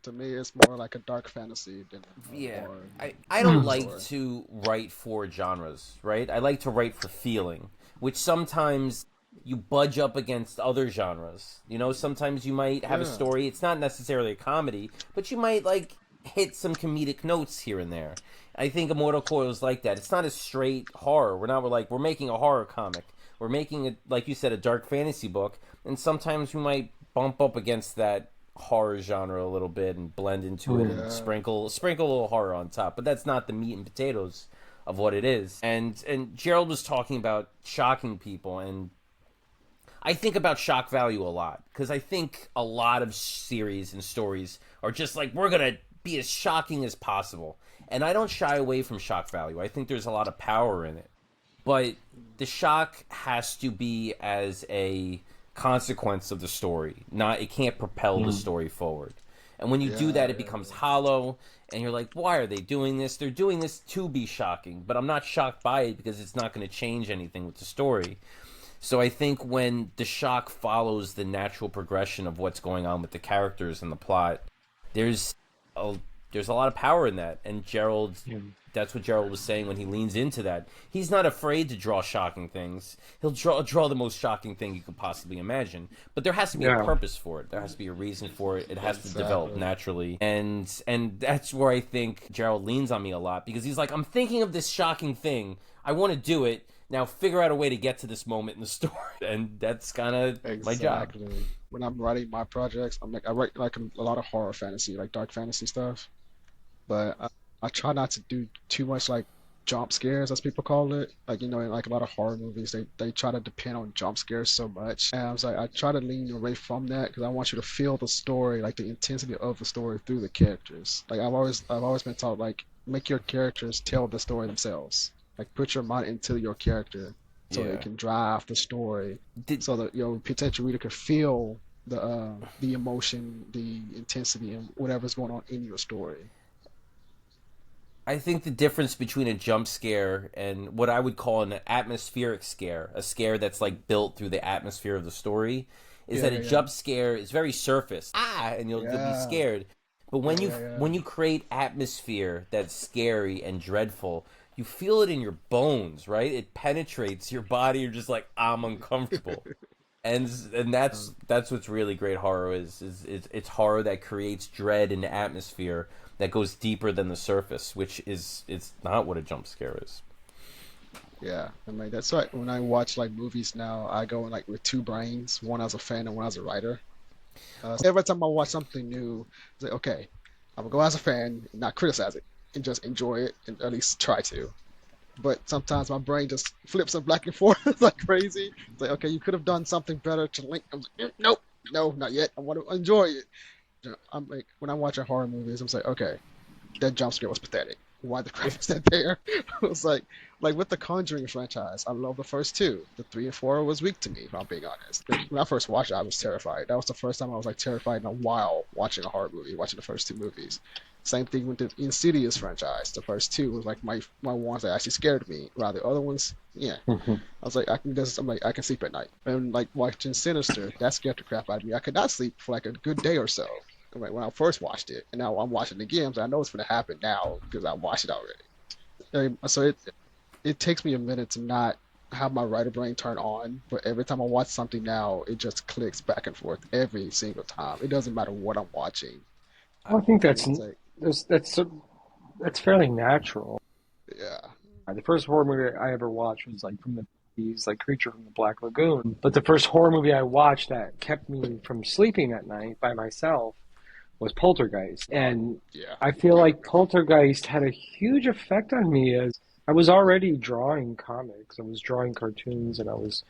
To me, it's more like a dark fantasy than a Yeah, horror I don't like story. to write for genres, right? I like to write for feeling, which sometimes you budge up against other genres. Sometimes you might have a Yeah, story, it's not necessarily a comedy, but you might like hit some comedic notes here and there. I think Immortal Coil is like that. It's not a straight horror. We're making a horror comic. We're making it, like you said, a dark fantasy book, and sometimes we might bump up against that horror genre a little bit and blend into it and Mm. yeah, sprinkle a little horror on top. But that's not the meat and potatoes of what it is. And Gerald was talking about shocking people, and I think about shock value a lot because I think a lot of series and stories are just like we're gonna be as shocking as possible, and I don't shy away from shock value. I think there's a lot of power in it, but the shock has to be as a consequence of the story. Not it can't propel the Mm. story forward. And when you do yeah, that, it yeah, becomes hollow, and you're like, why are they doing this? They're doing this to be shocking, but I'm not shocked by it because it's not going to change anything with the story. So I think when the shock follows the natural progression of what's going on with the characters and the plot, there's a, there's a lot of power in that. And Gerald, Yeah. that's what Gerald was saying when he leans into that. He's not afraid to draw shocking things. He'll draw the most shocking thing you could possibly imagine. But there has to be a Yeah. purpose for it. There has to be a reason for it. It has to develop exactly. naturally. And that's where I think Gerald leans on me a lot because he's like, I'm thinking of this shocking thing. I want to do it. Now figure out a way to get to this moment in the story. And that's kind of my job. Exactly. When I'm writing my projects, I write like a lot of horror fantasy, like dark fantasy stuff. But I try not to do too much like jump scares, as people call it. Like in like a lot of horror movies, they try to depend on jump scares so much. And I was like, I try to lean away from that because I want you to feel the story, like the intensity of the story through the characters. Like I've always been taught like make your characters tell the story themselves. Like put your mind into your character so that it Yeah. can drive the story, Did so that your potential reader could feel the emotion, the intensity, and whatever's going on in your story. I think the difference between a jump scare and what I would call an atmospheric scare, a scare that's like built through the atmosphere of the story, is Yeah, that a yeah, yeah, jump scare is very surface. And you'll be yeah, scared. But yeah, yeah, yeah. when you create atmosphere that's scary and dreadful, you feel it in your bones, right? It penetrates your body. You're just like, I'm uncomfortable. And that's what's really great horror is it's horror that creates dread and atmosphere that goes deeper than the surface, which is it's not what a jump scare is. Yeah, and like that's why when I watch like movies now, I go in like with two brains, one as a fan and one as a writer. So every time I watch something new, it's like, okay, I'm gonna go as a fan, not criticize it. and just enjoy it and at least try to. But sometimes my brain just flips them back and forth like crazy. It's like, okay, you could have done something better to link. I'm like, nope, no, not yet. I want to enjoy it. I'm like, when I watch a horror movies, I'm like, okay, that jump scare was pathetic. Why the crap is that there? It was like with the Conjuring franchise, I love the first two. The three and four was weak to me, if I'm being honest. When I first watched it, I was terrified. That was the first time I was like terrified in a while watching a horror movie, watching the first two movies. Same thing with the Insidious franchise. The first two was like my ones that actually scared me. While the other ones, yeah, Mhm. I was like, I'm like, I can sleep at night. And like watching Sinister, that scared the crap out of me. I could not sleep for like a good day or so. Like when I first watched it, and now I'm watching it again. So I know it's going to happen now because I watched it already. So it takes me a minute to not have my writer brain turn on, but every time I watch something now, it just clicks back and forth every single time. It doesn't matter what I'm watching. I think And it's like, that's fairly natural. yeah, The first horror movie I ever watched was like from the 50s, like Creature from the Black Lagoon. But the first horror movie I watched that kept me from sleeping at night by myself was Poltergeist. And yeah, I feel like Poltergeist had a huge effect on me as I was already drawing comics. I was drawing cartoons and I was,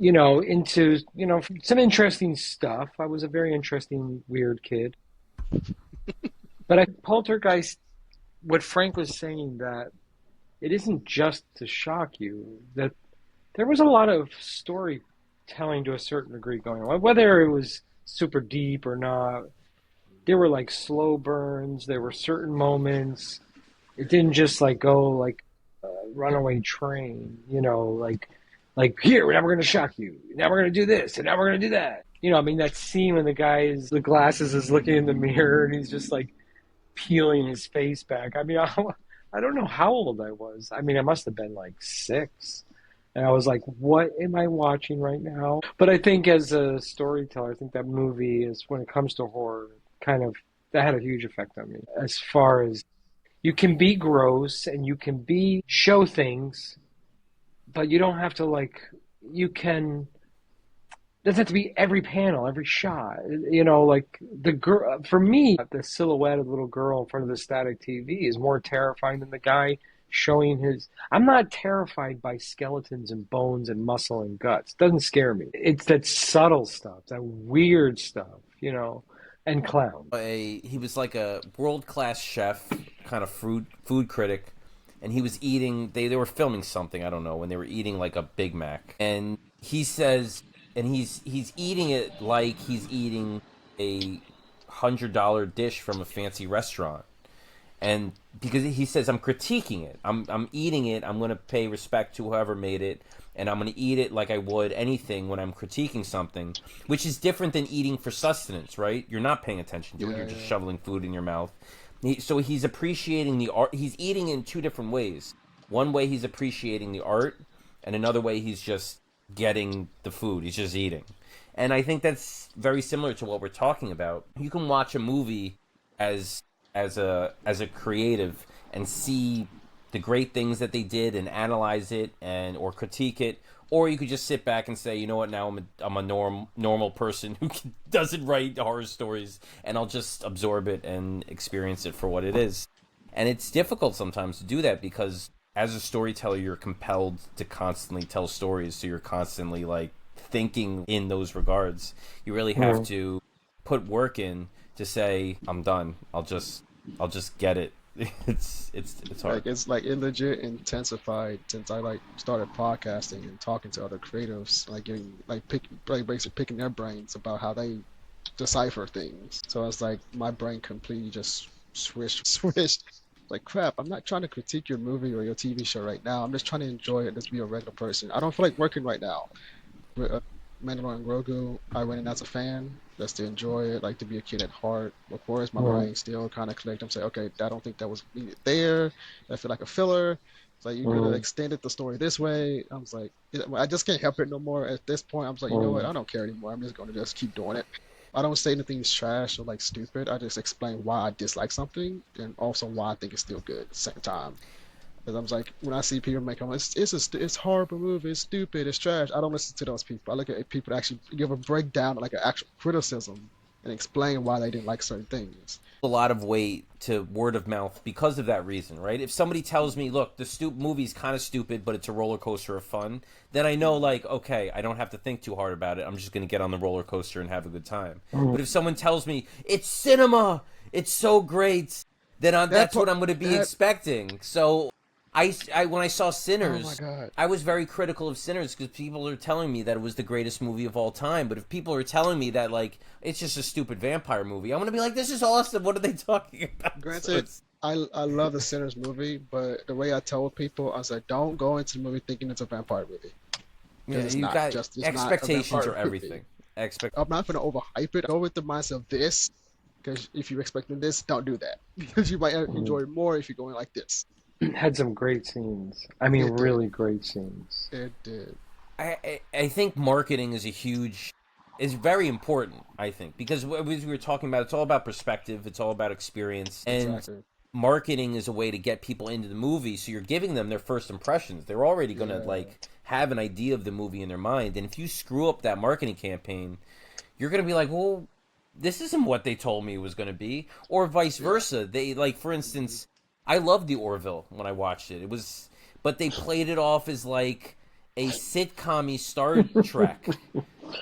into, some interesting stuff. I was a very interesting, weird kid. But Poltergeist, what Frank was saying, that it isn't just to shock you, that there was a lot of storytelling to a certain degree going on, whether it was super deep or not. There were like slow burns, there were certain moments. It didn't just like go like a runaway train, like here, now we're gonna shock you. Now we're gonna do this, and now we're gonna do that. I mean that scene when the glasses is looking in the mirror and he's just like peeling his face back. I mean, I don't know how old I was. I mean, I must have been like 6. And I was like, what am I watching right now? But I think as a storyteller, I think that movie is, when it comes to horror, kind of, that had a huge effect on me. As far as you can be gross and you can show things, but you don't have to you can, doesn't have to be every panel, every shot. Like the girl, for me, the silhouette of the little girl in front of the static TV is more terrifying than the guy showing his. I'm not terrified by skeletons and bones and muscle and guts. It doesn't scare me. It's that subtle stuff, that weird stuff, and clown. He was like a world class chef, kind of food critic, and he was eating. They were filming something, I don't know, when they were eating like a Big Mac, and he says, and he's eating it like he's eating a $100 dish from a fancy restaurant. And because he says, I'm critiquing it, I'm eating it, I'm going to pay respect to whoever made it, and I'm going to eat it like I would anything when I'm critiquing something, which is different than eating for sustenance, right? You're not paying attention to it, you're just shoveling food in your mouth. So he's appreciating the art. He's eating in two different ways. One way he's appreciating the art, and another way he's just getting the food. He's just eating. And I think that's very similar to what we're talking about. You can watch a movie as a creative and see the great things that they did and analyze it or critique it, or you could just sit back and say, you know what, now I'm a normal person who doesn't write horror stories, and I'll just absorb it and experience it for what it is. And it's difficult sometimes to do that because as a storyteller, you're compelled to constantly tell stories, so you're constantly like thinking in those regards. You really have to put work in to say, I'm done. I'll just get it. It's hard. like it's like it legit intensified since I like started podcasting and talking to other creatives, like getting basically picking their brains about how they decipher things. So it's like my brain completely just switched. Like crap, I'm not trying to critique your movie or your TV show right now. I'm just trying to enjoy it, just be a regular person. I don't feel like working right now. Mandalorian Grogu, I went in as a fan, just to enjoy it, like to be a kid at heart. Of course, my brain still kind of clicked. I'm saying, okay, I don't think that was needed there. I feel like a filler. It's like you could have extended the story this way. I was like, I just can't help it no more. At this point, I was like, you know what? I don't care anymore. I'm just going to just keep doing it. I don't say anything's trash or like stupid. I just explain why I dislike something and also why I think it's still good at the same time. Because I was like, when I see people make them, it's horrible movie, it's stupid, it's trash. I don't listen to those people. I look at people that actually give a breakdown, like an actual criticism and explain why they didn't like certain things. A lot of weight to word of mouth because of that reason, right? If somebody tells me, "Look, the movie's kind of stupid, but it's a roller coaster of fun," then I know, like, okay, I don't have to think too hard about it. I'm just going to get on the roller coaster and have a good time. Mm. But if someone tells me it's cinema, it's so great, then that's what I'm going to be expecting. So when I saw Oh my Sinners, God. I was very critical of Sinners because people are telling me that it was the greatest movie of all time. But if people are telling me that, like, it's just a stupid vampire movie, I'm gonna be like, this is awesome. What are they talking about? Granted, I love the Sinners movie, but the way I told people, I was like, don't go into the movie thinking it's a vampire movie. Yeah, It's you not got just, it's not a expectations vampire are movie. everything. I'm not gonna overhype it. Go with the mindset of this, because if you're expecting this, don't do that. Because you might Mm. enjoy it more if you're going like this. Had some great scenes. I mean, It did. really great scenes. It did. I think marketing is very important. I think because as we were talking about, it's all about perspective. It's all about experience, and Exactly. marketing is a way to get people into the movie. So you're giving them their first impressions. They're already gonna Yeah. like have an idea of the movie in their mind, and if you screw up that marketing campaign, you're gonna be like, well, this isn't what they told me it was gonna be, or vice Yeah. versa. They like, for instance, I loved the Orville when I watched it. It was, but they played it off as like a sitcom-y Star Trek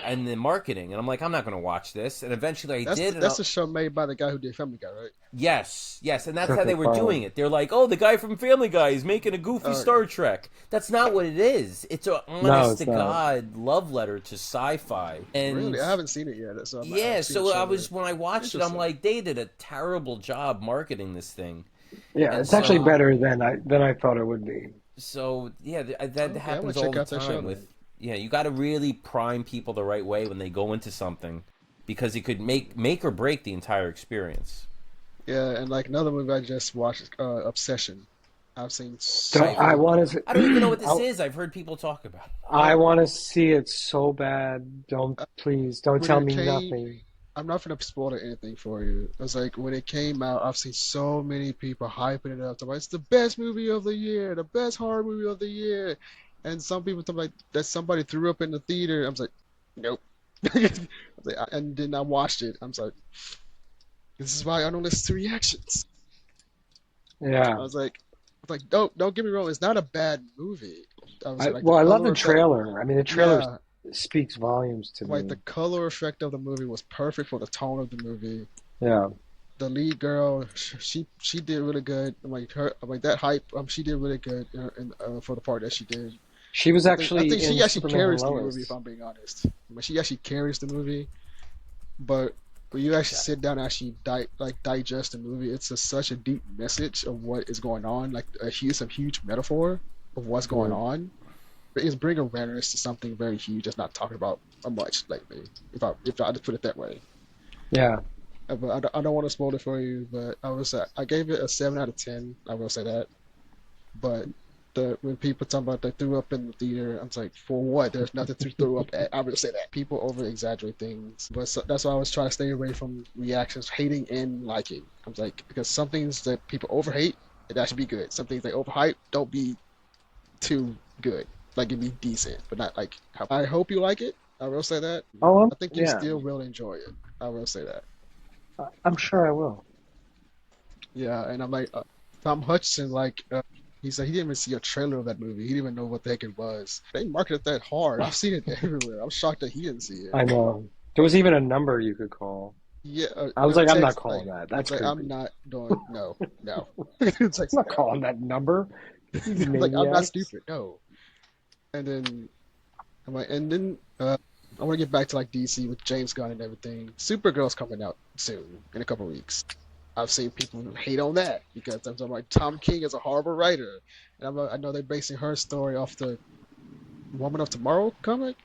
and the marketing, and I'm like, I'm not gonna watch this. And eventually I That's did, and that's the show made by the guy who did Family Guy, right? yes, and that's how they Perfect were File. doing it. They're like, oh, the guy from Family Guy is making a goofy Uh, Star Trek. That's not what it is. It's an No, honest to it's not. God love letter to sci-fi, and really, I haven't seen it yet, so yeah. I've seen the So I trailer. was when I watched it, I'm Interesting. like, they did a terrible job marketing this thing, Yeah, and it's actually so better than I thought it would be. yeah, that Okay, I'm gonna happens all check the out that show time then. with yeah. You got to really prime people the right way when they go into something, because it could make or break the entire experience. Yeah, and like another movie I just watched, Obsession. I've seen Don't I've I so want to? I don't even know what this is. I've heard people talk about it. I want to see it so bad. Don't please don't when tell it me came. nothing. I'm not gonna spoil anything for you. It's like when it came out, I've seen so many people hyping it up. Talking about, it's the best movie of the year, the best horror movie of the year, and some people talking like that somebody threw up in the theater. I was like, nope. I was like, and then I watched it. I'm like, this is why I don't listen to reactions. I Yeah. was like, don't get me wrong, it's not a bad movie. I would say like the Well, I love color the effect, trailer. I mean, the trailer yeah, speaks volumes to like the me. color effect of the movie was perfect for the tone of the movie. Yeah. The lead girl, she did really good. Like that hype, she did really good for the part that she did. She was I actually think she in actually Superman and carries the movie if Lois. I'm being honest. But she actually carries the movie. But when you actually sit down and actually digest the movie, it's such a deep message of what is going on, like some huge metaphor of what's going Mm. on. But it's bring awareness to something very huge that's not talked about much lately. If I just put it that way. Yeah. But I don't want to spoil it for you. But I gave it a 7 out of 10. I will say that. But when people talk about they threw up in the theater, I'm like, for what? There's nothing to throw up at. I would say that people over exaggerate things, but that's why I was trying to stay away from reactions, hating and liking. I'm like, because some things that people overhate, that should be good. Some things they overhype, don't be too good. Like it be decent, but not like. I hope you like it. I will say that. I think you Yeah. still will enjoy it. I will say that. I'm sure I will. Yeah, and I'm like, Tom Hudson, like, he said he didn't even see a trailer of that movie. He didn't even know what the heck it was. They marketed that hard. I've seen it everywhere. I'm shocked that he didn't see it. I know. There was even a number you could call. Yeah, I was no like, I'm not text. calling that. It's That's like I'm creepy. not doing. No, no. It's like I'm not no. calling that number. You Like I'm not maniacs. stupid. No. And then I want to get back to like DC with James Gunn and everything. Supergirl's coming out soon in a couple weeks. I've seen people hate on that because I'm like Tom King is a horrible writer, and I know they're basing her story off the Woman of Tomorrow comic,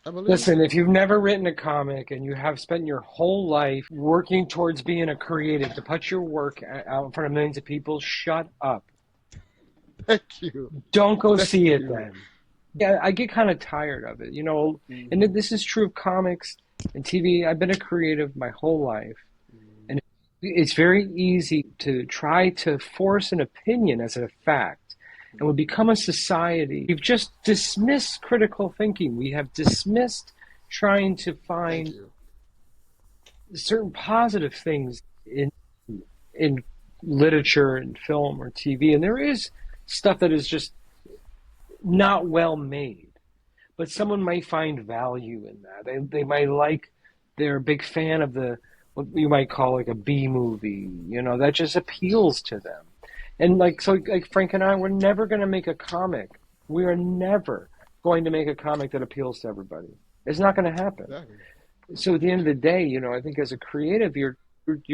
I believe. Listen, if you've never written a comic and you have spent your whole life working towards being a creative to put your work out in front of millions of people, shut up. Thank you, Don't go thank see it you. then. Yeah, I get kind of tired of it, and Mhm, this is true of comics and TV. I've been a creative my whole life, mhm. and it's very easy to try to force an opinion as a fact. And we become a society. We've just dismissed critical thinking. We have dismissed trying to Thank find you. certain positive things in literature and film or TV, and there is stuff that is just not well made. But someone might find value in that. They might like. They're a big fan of the what you might call like a B movie. That just appeals to them. And like Frank and I, we're never going to make a comic. We are never going to make a comic that appeals to everybody. It's not going to happen. Exactly. So at the end of the day, I think as a creative, you're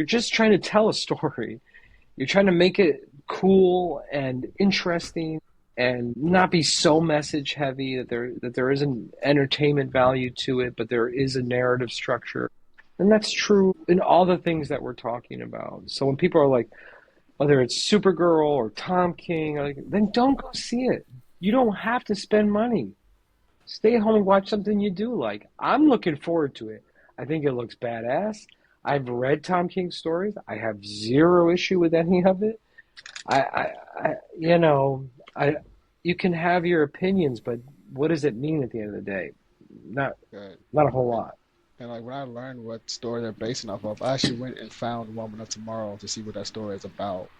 just trying to tell a story. You're trying to make it cool and interesting and not be so message heavy that there is an entertainment value to it, but there is a narrative structure. And that's true in all the things that we're talking about. So when people are like, whether it's Supergirl or Tom King, then don't go see it. You don't have to spend money. Stay at home and watch something you do like. I'm looking forward to it. I think it looks badass. I've read Tom King's stories. I have zero issue with any of it. I you can have your opinions, but what does it mean at the end of the day? Not Good. not a whole lot. And like when I learned what story they're basing off of, I actually went and found Woman of Tomorrow to see what that story is about.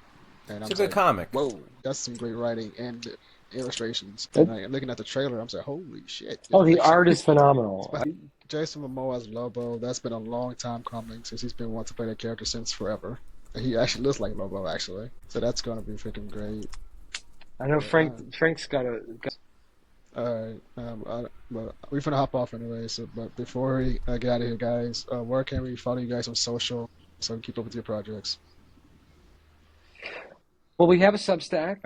And I It's a was good like, comic. whoa, that's some great writing and illustrations. And like, looking at the trailer, I'm like, holy shit. Oh, the art is phenomenal. Jason Momoa as Lobo, that's been a long time coming since he's been wanting to play that character since forever. And he actually looks like Lobo, actually. So that's going to be freaking great. I know Frank's got a. Alright, well, we're gonna hop off anyway. So, but before we get out of here, guys, where can we follow you guys on social so we keep up with your projects? Well, we have a Substack.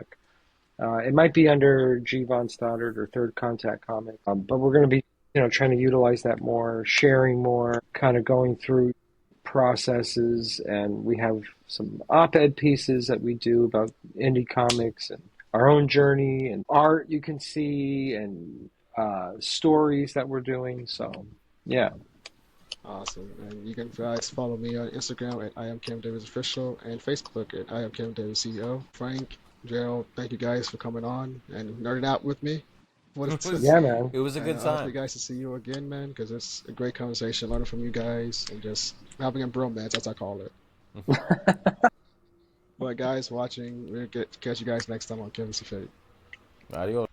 It might be under G. Von Stoddard or Third Contact Comic, but we're going to be, trying to utilize that more, sharing more, kind of going through processes, and we have some op-ed pieces that we do about indie comics and our own journey and art you can see and stories that we're doing. So, yeah. Awesome. And you can guys follow me on Instagram at I am Cam Davis Official and Facebook at I am Cam Davis CEO. Frank, Gerald, thank you guys for coming on and nerding out with me. Yeah, man. It was a good Hopefully, time. guys, to see you again, man, because it's a great conversation, learning from you guys, and just having a bromance, as I call it. But guys watching, we'll catch you guys next time on Kevin C. Fate. Adios.